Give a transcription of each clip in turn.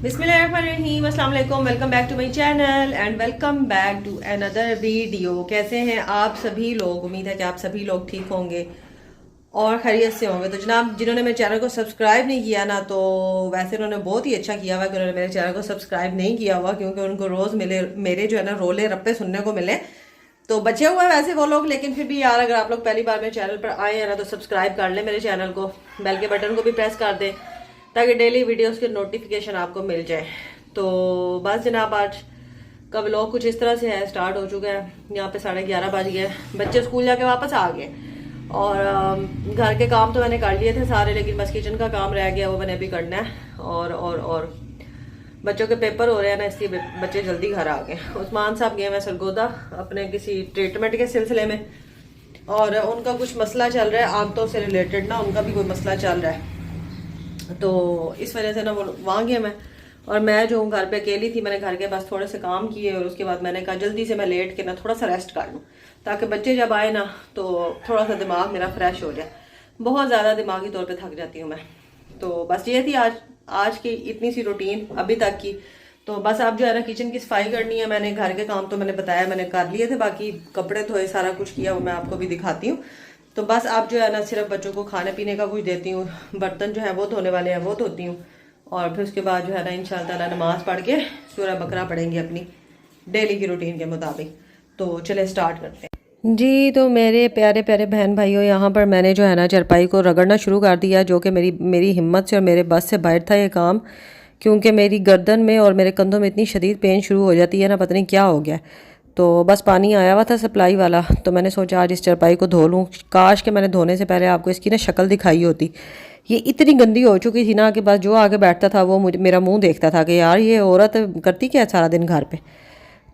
बिस्मिल्लाहिर्रहमानिर्रहीम, अस्सलाम वालेकुम। Welcome back to my channel and welcome back to another video. कैसे हैं आप सभी लोग? उम्मीद है कि आप सभी लोग ठीक होंगे और खैरियत से होंगे। तो जनाब, जिन्होंने मेरे चैनल को सब्सक्राइब नहीं किया ना, तो वैसे उन्होंने बहुत ही अच्छा किया हुआ कि उन्होंने मेरे चैनल को सब्सक्राइब नहीं किया हुआ, क्योंकि उनको रोज़ मिले मेरे जो है ना रोले रप्पे सुनने को मिले। तो बचे हुए हैं वैसे वो लोग, लेकिन फिर भी यार, अगर आप लोग पहली बार मेरे चैनल पर आए हैं ना, तो सब्सक्राइब कर लें मेरे चैनल को, बेल के बटन को भी प्रेस कर दें ताकि डेली वीडियोस की नोटिफिकेशन आपको मिल जाए। तो बस जनाब, आज का व्लॉग कुछ इस तरह से है। स्टार्ट हो चुका है, यहाँ पे 11:30 बज गए, बच्चे स्कूल जाके वापस आ गए और घर के काम तो मैंने कर लिए थे सारे, लेकिन बस किचन का काम रह गया, वो मैंने अभी करना है। और बच्चों के पेपर हो रहे हैं ना, इसलिए बच्चे जल्दी घर आ गए। उस्मान साहब गए हैं सरगोदा अपने किसी ट्रीटमेंट के सिलसिले में, और उनका कुछ मसला चल रहा है आंतों से रिलेटेड ना, उनका भी कोई मसला चल रहा है, तो इस वजह से ना वो वहाँ गए मैं। और मैं जो हूँ घर पे अकेली थी, मैंने घर के पास थोड़े से काम किए और उसके बाद मैंने कहा जल्दी से मैं लेट के ना थोड़ा सा रेस्ट कर लूँ, ताकि बच्चे जब आए ना तो थोड़ा सा दिमाग मेरा फ्रेश हो जाए। बहुत ज़्यादा दिमागी तौर पे थक जाती हूँ मैं। तो बस ये थी आज की इतनी सी रूटीन अभी तक की। तो बस आप जो है ना किचन की सफाई करनी है। मैंने घर के काम तो मैंने बताया मैंने कर लिए थे, बाकी कपड़े धोए, सारा कुछ किया, वो मैं आपको भी दिखाती हूँ। तो बस आप जो है ना सिर्फ बच्चों को खाने पीने का कुछ देती हूँ, बर्तन जो है वो धोने वाले हैं वो धोती हूँ, और फिर उसके बाद जो है ना इंशाअल्लाह ताला नमाज पढ़ के सूरह बकरा पढ़ेंगे अपनी डेली की रूटीन के मुताबिक। तो चले स्टार्ट करते हैं जी। तो मेरे प्यारे प्यारे बहन भाइयों, यहाँ पर मैंने जो है ना चरपाई को रगड़ना शुरू कर दिया, जो कि मेरी हिम्मत से और मेरे बस से बाहर था ये काम, क्योंकि मेरी गर्दन में और मेरे कंधों में इतनी शदीद पेन शुरू हो जाती है ना, पता नहीं क्या हो गया। तो बस पानी आया हुआ था सप्लाई वाला, तो मैंने सोचा आज इस चरपाई को धो लूँ। काश के मैंने धोने से पहले आपको इसकी ना शक्ल दिखाई होती। ये इतनी गंदी हो चुकी थी ना कि बस जो आगे बैठता था वो मेरा मुंह देखता था कि यार ये औरत करती क्या सारा दिन घर पे।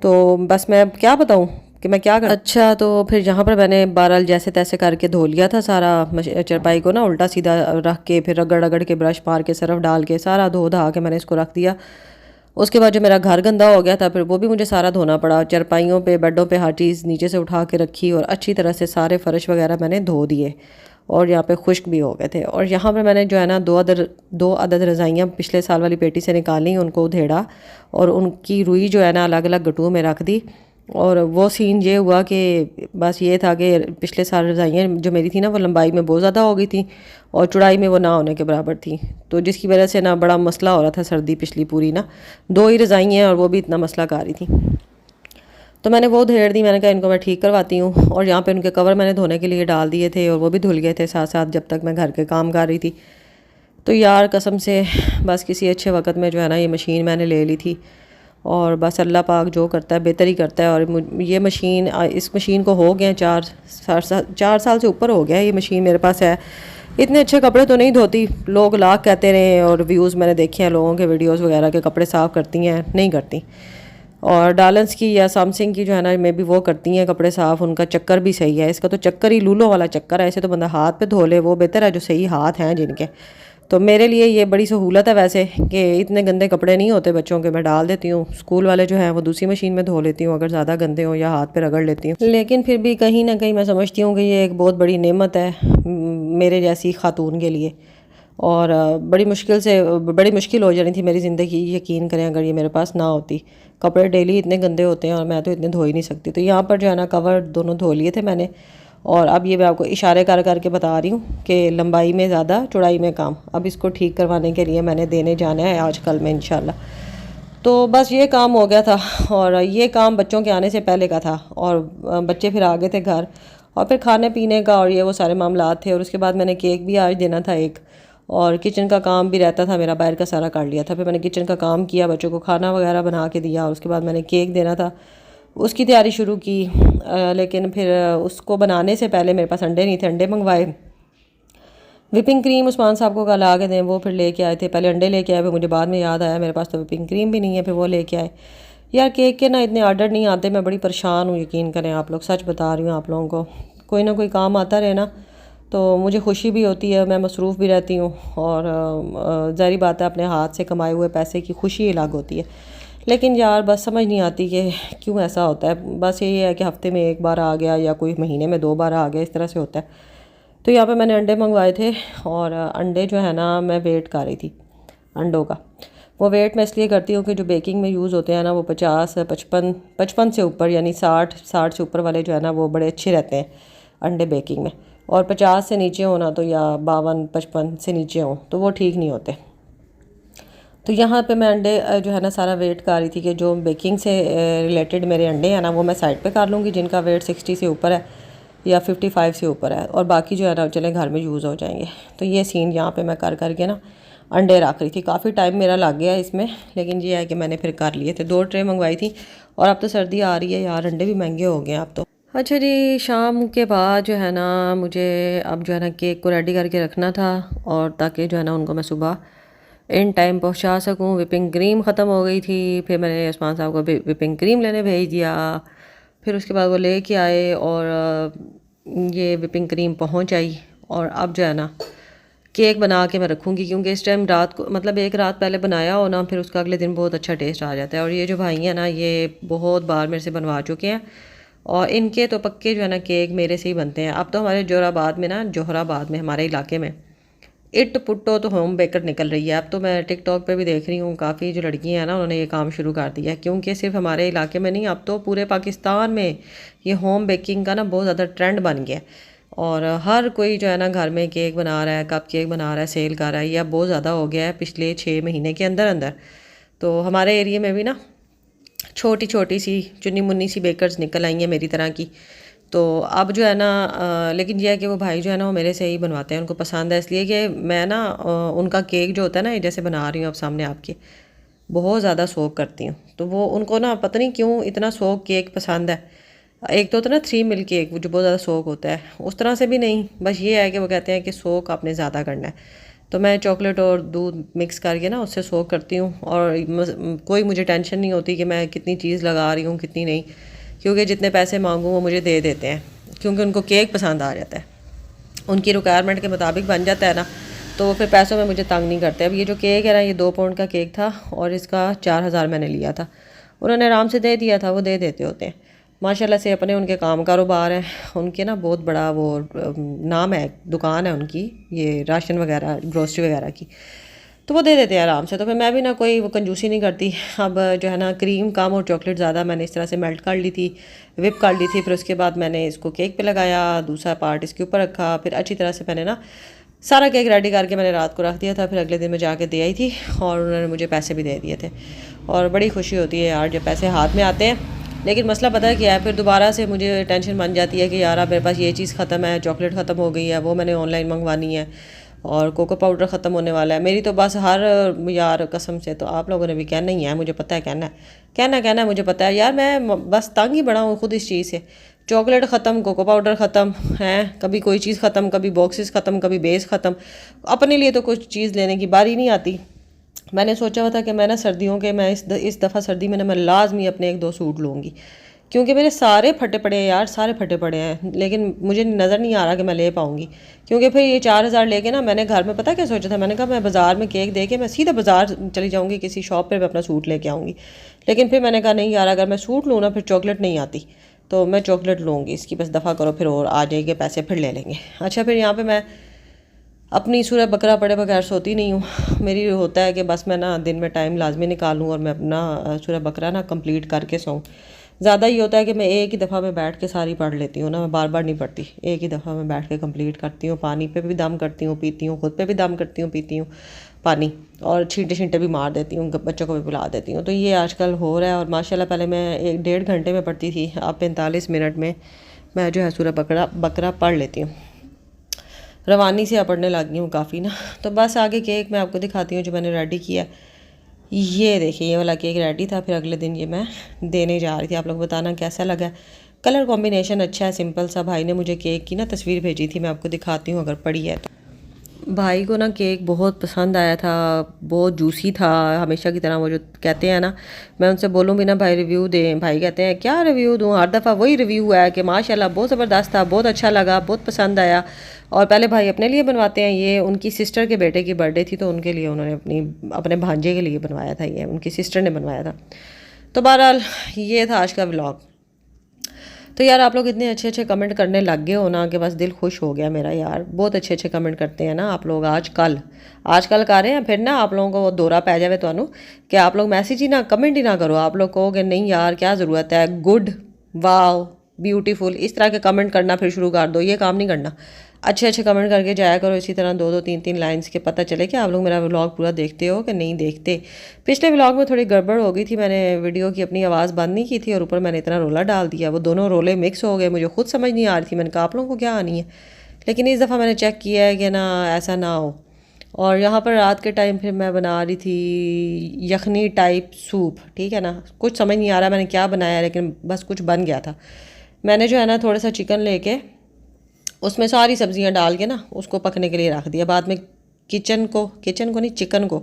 तो बस मैं क्या बताऊँ कि मैं क्या कर। अच्छा, तो फिर यहाँ पर मैंने बहरहाल जैसे तैसे करके धो लिया था सारा चरपाई को ना, उल्टा सीधा रख के फिर रगड़ रगड़ के ब्रश मार के सरफ डाल के सारा धो धा के मैंने इसको रख दिया। उसके बाद जो मेरा घर गंदा हो गया था, फिर वो भी मुझे सारा धोना पड़ा। चरपाइयों पे, बेडों पे हर चीज़ नीचे से उठा के रखी और अच्छी तरह से सारे फर्श वगैरह मैंने धो दिए, और यहाँ पे खुश्क भी हो गए थे। और यहाँ पर मैंने जो है ना दो अदद रज़ाइयाँ पिछले साल वाली पेटी से निकाली, उनको उधेड़ा और उनकी रुई जो है ना अलग अलग गटुओं में रख दी। और वो सीन ये हुआ कि बस ये था कि पिछले साल रज़ाइयाँ जो मेरी थी ना वो लंबाई में बहुत ज़्यादा हो गई थी और चौड़ाई में वो ना होने के बराबर थी, तो जिसकी वजह से ना बड़ा मसला हो रहा था। सर्दी पिछली पूरी ना 2 ही रज़ाइयाँ हैं और वो भी इतना मसला कर रही थी, तो मैंने वो धेड़ दी। मैंने कहा इनको मैं ठीक करवाती हूँ। और यहाँ पे उनके कवर मैंने धोने के लिए डाल दिए थे और वो भी धुल गए थे साथ साथ जब तक मैं घर के काम कर रही थी। तो यार कसम से बस किसी अच्छे वक्त में जो है ना ये मशीन मैंने ले ली थी, और बस अल्लाह पाक जो करता है बेहतर ही करता है। और ये मशीन, इस मशीन को हो गए 4 साल से ऊपर हो गया ये मशीन मेरे पास है। इतने अच्छे कपड़े तो नहीं धोती, लोग लाख कहते रहे और व्यूज़ मैंने देखे हैं लोगों के वीडियोस वगैरह के, कपड़े साफ़ करती हैं, नहीं करती। और डालन्स की या सैमसंग की जो है ना मे भी वो करती हैं कपड़े साफ़, उनका चक्कर भी सही है। इसका तो चक्कर ही लूलों वाला चक्कर है, ऐसे तो बंदा हाथ पे धो ले, वो बेहतर है जो सही हाथ हैं जिनके। तो मेरे लिए ये बड़ी सहूलत है वैसे कि इतने गंदे कपड़े नहीं होते बच्चों के, मैं डाल देती हूँ। स्कूल वाले जो हैं वो दूसरी मशीन में धो लेती हूँ अगर ज़्यादा गंदे हों, या हाथ पे रगड़ लेती हूँ। लेकिन फिर भी कहीं ना कहीं मैं समझती हूँ कि ये एक बहुत बड़ी नेमत है मेरे जैसी खातून के लिए। और बड़ी मुश्किल हो जानी थी मेरी ज़िंदगी, यकीन करें, अगर ये मेरे पास ना होती। कपड़े डेली इतने गंदे होते हैं और मैं तो इतने धो ही नहीं सकती। तो यहाँ पर जो है ना कवर दोनों धो लिए थे मैंने, और अब ये मैं आपको इशारे कर करके बता रही हूँ कि लंबाई में ज़्यादा चौड़ाई में कम। अब इसको ठीक करवाने के लिए मैंने देने जाना है आज कल में इंशाल्लाह। तो बस ये काम हो गया था, और ये काम बच्चों के आने से पहले का था, और बच्चे फिर आ गए थे घर, और फिर खाने पीने का और ये वो सारे मामलात थे। और उसके बाद मैंने केक भी आज देना था एक, और किचन का काम भी रहता था मेरा, बाहर का सारा कर लिया था। फिर मैंने किचन का काम किया, बच्चों को खाना वगैरह बना के दिया, और उसके बाद मैंने केक देना था, उसकी तैयारी शुरू की। लेकिन फिर उसको बनाने से पहले मेरे पास अंडे नहीं थे, अंडे मंगवाए। विपिंग क्रीम उस्मान साहब को कल आके दें, वो फिर लेके आए थे। पहले अंडे लेके आए, फिर मुझे बाद में याद आया मेरे पास तो विपिंग क्रीम भी नहीं है, फिर वो लेके आए। यार केक के ना इतने ऑर्डर नहीं आते, मैं बड़ी परेशान हूँ, यकीन करें आप लोग, सच बता रही हूँ आप लोगों को। कोई ना कोई काम आता रहे ना तो मुझे खुशी भी होती है, मैं मसरूफ़ भी रहती हूँ, और ज़ाहिर बात है अपने हाथ से कमाए हुए पैसे की खुशी अलग होती है। लेकिन यार बस समझ नहीं आती कि क्यों ऐसा होता है। बस यही है कि हफ़्ते में एक बार आ गया या कोई महीने में 2 बार आ गया, इस तरह से होता है। तो यहाँ पे मैंने अंडे मंगवाए थे, और अंडे जो है ना मैं वेट कर रही थी अंडों का। वो वेट मैं इसलिए करती हूँ कि जो बेकिंग में यूज़ होते हैं ना वो 55 से ऊपर यानी 60 से ऊपर वाले जो है ना वो बड़े अच्छे रहते हैं अंडे बेकिंग में। और 50 से नीचे होना तो या 52-55 से नीचे हो तो वो ठीक नहीं होते। तो यहाँ पे मैं अंडे जो है ना सारा वेट कर रही थी कि जो बेकिंग से रिलेटेड मेरे अंडे हैं ना वो मैं साइड पे कर लूँगी, जिनका वेट 60 से ऊपर है या 55 से ऊपर है, और बाकी जो है ना चले घर में यूज़ हो जाएंगे। तो ये सीन यहाँ पे मैं कर करके ना अंडे रख रही थी। काफ़ी टाइम मेरा लग गया इसमें, लेकिन ये है कि मैंने फिर कर लिए थे। 2 ट्रे मंगवाई थी। और अब तो सर्दी आ रही है यार, अंडे भी महंगे हो गए हैं अब तो। अच्छा जी, शाम के बाद जो है ना मुझे अब जो है ना केक को रेडी करके रखना था, और ताकि जो है ना उनको मैं सुबह इन टाइम पहुंचा सकूं। विपिंग क्रीम ख़त्म हो गई थी, फिर मैंने उस्मान साहब को विपिंग क्रीम लेने भेज दिया। फिर उसके बाद वो लेके आए और ये विपिंग क्रीम पहुंच आई। और अब जो है ना केक बना के मैं रखूँगी, क्योंकि इस टाइम रात को मतलब एक रात पहले बनाया हो ना, फिर उसका अगले दिन बहुत अच्छा टेस्ट आ जाता है। और ये जो भाई हैं ना ये बहुत बार मेरे से बनवा चुके हैं, और इनके तो पक्के जो है ना केक मेरे से ही बनते हैं। अब तो हमारे जोहराबाद में हमारे इलाके में इट पुट्टो तो होम बेकर निकल रही है। अब तो मैं टिकटॉक पे भी देख रही हूँ, काफ़ी जो लड़कियाँ हैं ना उन्होंने ये काम शुरू कर दिया है, क्योंकि सिर्फ हमारे इलाके में नहीं, अब तो पूरे पाकिस्तान में ये होम बेकिंग का ना बहुत ज़्यादा ट्रेंड बन गया है। और हर कोई जो है ना घर में केक बना रहा है, कप केक बना रहा है, सेल कर रहा है। यह बहुत ज़्यादा हो गया है पिछले 6 महीने के अंदर अंदर। तो हमारे एरिए में भी ना छोटी छोटी सी चुन्नी मुन्नी सी बेकर्स निकल आई हैं मेरी तरह की। तो अब जो है ना लेकिन यह है कि वो भाई जो है ना वो मेरे से ही बनवाते हैं, उनको पसंद है। इसलिए कि मैं ना उनका केक जो होता है ना, ये जैसे बना रही हूँ अब सामने आपके, बहुत ज़्यादा सोक करती हूँ। तो वो उनको ना पता नहीं क्यों इतना सोक केक पसंद है। एक तो होता है ना 3 मिल्क केक जो बहुत ज़्यादा सोक होता है, उस तरह से भी नहीं, बस ये है कि वो कहते हैं कि सोक आपने ज़्यादा करना है। तो मैं चॉकलेट और दूध मिक्स करके ना उससे सोक करती हूँ, और कोई मुझे टेंशन नहीं होती कि मैं कितनी चीज़ लगा रही हूँ कितनी नहीं, क्योंकि जितने पैसे मांगूँ वो मुझे दे देते हैं, क्योंकि उनको केक पसंद आ जाता है, उनकी रिक्वायरमेंट के मुताबिक बन जाता है ना, तो वो फिर पैसों में मुझे तंग नहीं करते। अब ये जो केक है ना ये 2 पाउंड का केक था, और इसका 4000 मैंने लिया था। उन्होंने आराम से दे दिया था, वो दे देते होते हैं माशाल्लाह से। अपने उनके काम कारोबार हैं उनके ना, बहुत बड़ा वो नाम है, दुकान है उनकी, ये राशन वगैरह ग्रोसरी वगैरह की, तो वो दे देते हैं आराम से। तो फिर मैं भी ना कोई वो कंजूसी नहीं करती। अब जो है ना क्रीम कम और चॉकलेट ज़्यादा मैंने इस तरह से मेल्ट कर ली थी, विप कर ली थी। फिर उसके बाद मैंने इसको केक पे लगाया, दूसरा पार्ट इसके ऊपर रखा, फिर अच्छी तरह से मैंने ना सारा केक रेडी करके मैंने रात को रख दिया था। फिर अगले दिन मैं जाके दे आई थी, और उन्होंने मुझे पैसे भी दे दिए थे। और बड़ी खुशी होती है यार जब पैसे हाथ में आते हैं। लेकिन मसला पता है क्या है, फिर दोबारा से मुझे टेंशन बन जाती है कि यार अब मेरे पास ये चीज़ ख़त्म है, चॉकलेट ख़त्म हो गई है, वो मैंने ऑनलाइन मंगवानी है, और कोको पाउडर ख़त्म होने वाला है। मेरी तो बस हर यार कसम से, तो आप लोगों ने भी कहना ही है, मुझे पता है, कहना है मुझे पता है यार, मैं बस तंग ही बड़ा हूँ खुद इस चीज़ से। चॉकलेट ख़त्म, कोको पाउडर ख़त्म है, कभी कोई चीज़ ख़त्म, कभी बॉक्सेस ख़त्म, कभी बेस ख़त्म। अपने लिए तो कुछ चीज़ लेने की बारी नहीं आती। मैंने सोचा हुआ था कि मैं ना सर्दियों के मैं इस दफ़ा सर्दी में ना मैं लाजमी अपने 1-2 सूट लूँगी, क्योंकि मेरे सारे फटे पड़े हैं यार, सारे फटे पड़े हैं। लेकिन मुझे नज़र नहीं आ रहा कि मैं ले पाऊँगी, क्योंकि फिर ये 4000 लेके ना मैंने घर में पता क्या सोचा था, मैंने कहा मैं बाज़ार में केक दे के मैं सीधा बाज़ार चली जाऊँगी, किसी शॉप पर मैं अपना सूट लेके आऊँगी। लेकिन फिर मैंने कहा नहीं यार, अगर मैं सूट लूँ ना फिर चॉकलेट नहीं आती, तो मैं चॉकलेट लूँगी, इसकी बस दफ़ा करो, फिर और आ जाएंगे पैसे, फिर ले लेंगे। अच्छा, फिर यहाँ पर मैं अपनी सूरह बकरा पढ़े बगैर सोती नहीं हूँ। मेरी होता है कि बस मैं ना दिन में टाइम लाजमी निकालूँ और मैं अपना सूरह बकरा ना कंप्लीट करके सोऊँ। ज़्यादा ही होता है कि मैं एक ही दफ़ा में बैठ के सारी पढ़ लेती हूँ ना, मैं बार बार नहीं पढ़ती, एक ही दफ़ा में बैठ के कंप्लीट करती हूँ। पानी पे भी दम करती हूँ, पीती हूँ, खुद पे भी दम करती हूँ, पीती हूँ पानी, और छींटे भी मार देती हूँ, बच्चों को भी बुला देती हूँ। तो ये आजकल हो रहा है। और माशाल्लाह पहले मैं 1-1.5 घंटे में पढ़ती थी, अब 45 मिनट में मैं जो है सूरह बकरा पढ़ लेती हूँ। रवानी से पढ़ने लग गई हूँ काफ़ी ना। तो बस आगे केक मैं आपको दिखाती हूँ जो मैंने रेडी किया। ये देखिए, ये वाला केक रेडी था, फिर अगले दिन ये मैं देने जा रही थी। आप लोग बताना कैसा लगा। कलर कॉम्बिनेशन अच्छा है, सिंपल सा। भाई ने मुझे केक की ना तस्वीर भेजी थी, मैं आपको दिखाती हूँ अगर पड़ी है तो। भाई को ना केक बहुत पसंद आया था, बहुत जूसी था हमेशा की तरह। वो जो कहते हैं ना, मैं उनसे बोलूँ भी ना भाई रिव्यू दें, भाई कहते हैं क्या रिव्यू दूँ, हर दफ़ा वही रिव्यू है कि माशाल्लाह बहुत ज़बरदस्त था, बहुत अच्छा लगा, बहुत पसंद आया। और पहले भाई अपने लिए बनवाते हैं, ये उनकी सिस्टर के बेटे की बर्थडे थी तो उनके लिए उन्होंने अपने भांजे के लिए बनवाया था, ये उनकी सिस्टर ने बनवाया था। तो बहरहाल ये था आज का व्लॉग। तो यार आप लोग इतने अच्छे अच्छे कमेंट करने लग गए हो ना कि बस दिल खुश हो गया मेरा यार। बहुत अच्छे अच्छे कमेंट करते हैं ना आप लोग। आजकल कर रहे हैं, फिर ना आप लोगों को वो दौरा पै जावे तो कि आप लोग मैसेज ही ना कमेंट ही ना करो। आप लोग कहोगे नहीं यार क्या ज़रूरत है, गुड, वाओ, ब्यूटीफुल, इस तरह के कमेंट करना फिर शुरू कर दो। ये काम नहीं करना। अच्छे अच्छे कमेंट करके जाया करो इसी तरह, दो दो तीन तीन लाइंस के, पता चले कि आप लोग मेरा व्लॉग पूरा देखते हो कि नहीं देखते। पिछले व्लॉग में थोड़ी गड़बड़ हो गई थी, मैंने वीडियो की अपनी आवाज़ बंद नहीं की थी और ऊपर मैंने इतना रोला डाल दिया, वो दोनों रोले मिक्स हो गए। मुझे खुद समझ नहीं आ रही थी, मैंने कहा आप लोगों को क्या आनी है, लेकिन इस दफ़ा मैंने चेक किया है कि ना ऐसा ना हो। और यहाँ पर रात के टाइम फिर मैं बना रही थी यखनी टाइप सूप, ठीक है ना। कुछ समझ नहीं आ रहा मैंने क्या बनाया, लेकिन बस कुछ बन गया था। मैंने जो है ना थोड़ा सा चिकन लेके उसमें सारी सब्जियां डाल के ना उसको पकने के लिए रख दिया। बाद में किचन को नहीं, चिकन को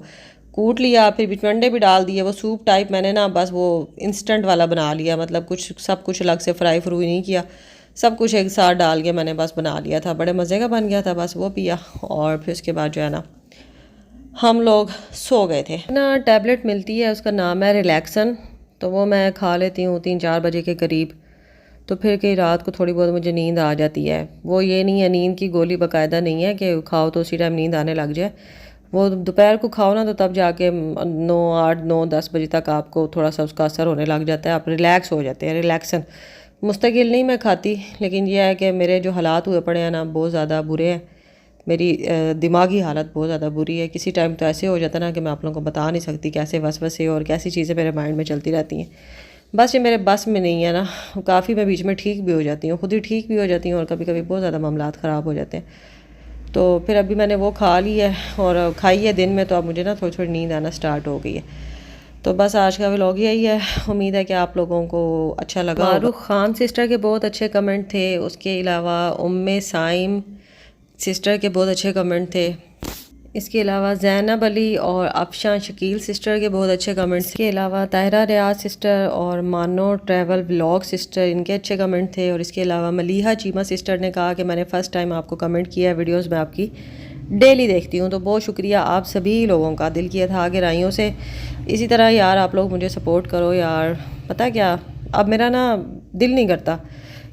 कूट लिया, फिर बीच में अंडे भी डाल दिए। वो सूप टाइप मैंने ना बस वो इंस्टेंट वाला बना लिया, मतलब कुछ सब कुछ अलग से फ्राई फ्रूई नहीं किया, सब कुछ एक साथ डाल के मैंने बस बना लिया था। बड़े मज़े का बन गया था। बस वो पिया और फिर उसके बाद जो है ना हम लोग सो गए थे ना। टैबलेट मिलती है, उसका नाम है रिलैक्सन, तो वो मैं खा लेती हूँ 3-4 बजे के करीब। तो फिर कई रात को थोड़ी बहुत मुझे नींद आ जाती है। वो ये नहीं है, नींद की गोली बाकायदा नहीं है कि खाओ तो उसी टाइम नींद आने लग जाए। वो दोपहर को खाओ ना तो तब जाके 8 9 10 बजे तक आपको थोड़ा सा उसका असर होने लग जाता है, आप रिलैक्स हो जाते हैं। रिलैक्सन मुस्तकिल नहीं मैं खाती, लेकिन यह है कि मेरे जो हालात हुए पड़े हैं ना बहुत ज़्यादा बुरे हैं। मेरी दिमागी हालत बहुत ज़्यादा बुरी है। किसी टाइम तो ऐसे हो जाता है ना कि मैं आप लोगों को बता नहीं सकती कैसे वसवसे और कैसी चीज़ें मेरे माइंड में चलती रहती हैं। बस ये मेरे बस में नहीं है ना। काफ़ी मैं बीच में ठीक भी हो जाती हूँ, खुद ही ठीक भी हो जाती हूँ और कभी कभी बहुत ज़्यादा मामलात ख़राब हो जाते हैं। तो फिर अभी मैंने वो खा ली है और खाई है दिन में, तो अब मुझे ना थोड़ी थोड़ी नींद आना स्टार्ट हो गई है। तो बस आज का व्लॉग यही है। उम्मीद है कि आप लोगों को अच्छा लगा। मारूख खान सिस्टर के बहुत अच्छे कमेंट थे, उसके अलावा उम्मे साइम सिस्टर के बहुत अच्छे कमेंट थे। इसके अलावा ज़ैनब अली और अफशान शकील सिस्टर के बहुत अच्छे कमेंट्स। इसके अलावा ताहिरा रियाज सिस्टर और मानो ट्रैवल व्लॉग सिस्टर, इनके अच्छे कमेंट थे। और इसके अलावा मलीहा चीमा सिस्टर ने कहा कि मैंने फ़र्स्ट टाइम आपको कमेंट किया है, वीडियोस में आपकी डेली देखती हूँ। तो बहुत शुक्रिया आप सभी लोगों का दिल की अथाह गहराइयों से। इसी तरह यार आप लोग मुझे सपोर्ट करो यार। पता क्या, अब मेरा ना दिल नहीं करता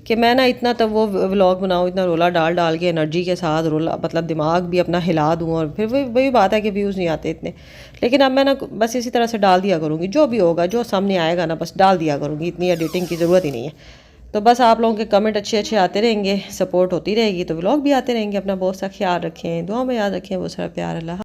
कि मैं ना इतना तब वो व्लॉग बनाऊँ, इतना रोला डाल डाल के एनर्जी के साथ रोला, मतलब दिमाग भी अपना हिला दूँ और फिर वही बात है कि व्यूज़ नहीं आते इतने। लेकिन अब मैं ना बस इसी तरह से डाल दिया करूँगी, जो भी होगा जो सामने आएगा ना बस डाल दिया करूँगी, इतनी एडिटिंग की ज़रूरत ही नहीं है। तो बस आप लोगों के कमेंट अच्छे अच्छे आते रहेंगे, सपोर्ट होती रहेगी तो व्लॉग भी आते रहेंगे। अपना बहुत सा ख्याल रखें, दुआ में याद रखें, बहुत सारा प्यार। अल्लाह।